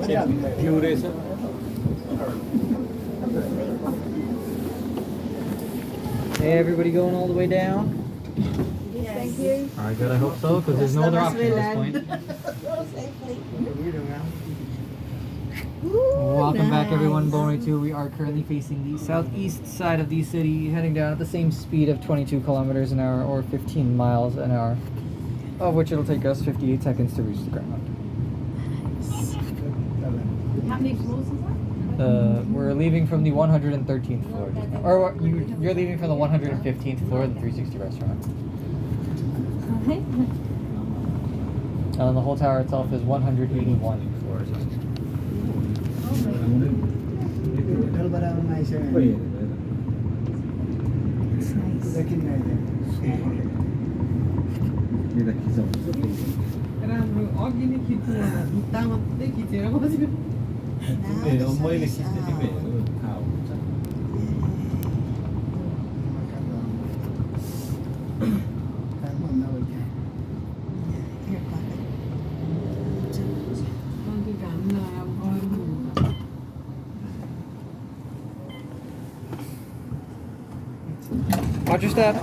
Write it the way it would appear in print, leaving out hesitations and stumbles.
Duration. Hey, everybody going all the way down? Thank you. All right, good. I hope so, because there's no other option at this point. Welcome back, everyone. Bowen 2. We are currently facing the southeast side of the city, heading down at the same speed of 22 kilometers an hour, or 15 miles an hour, of which it'll take us 58 seconds to reach the ground. How many floors is that? We're leaving from the 113th floor just now. Or you're leaving from the 115th floor of the 360 restaurant. And the whole tower itself is 181 floors. 엄마에게 시스템이 Watch your step.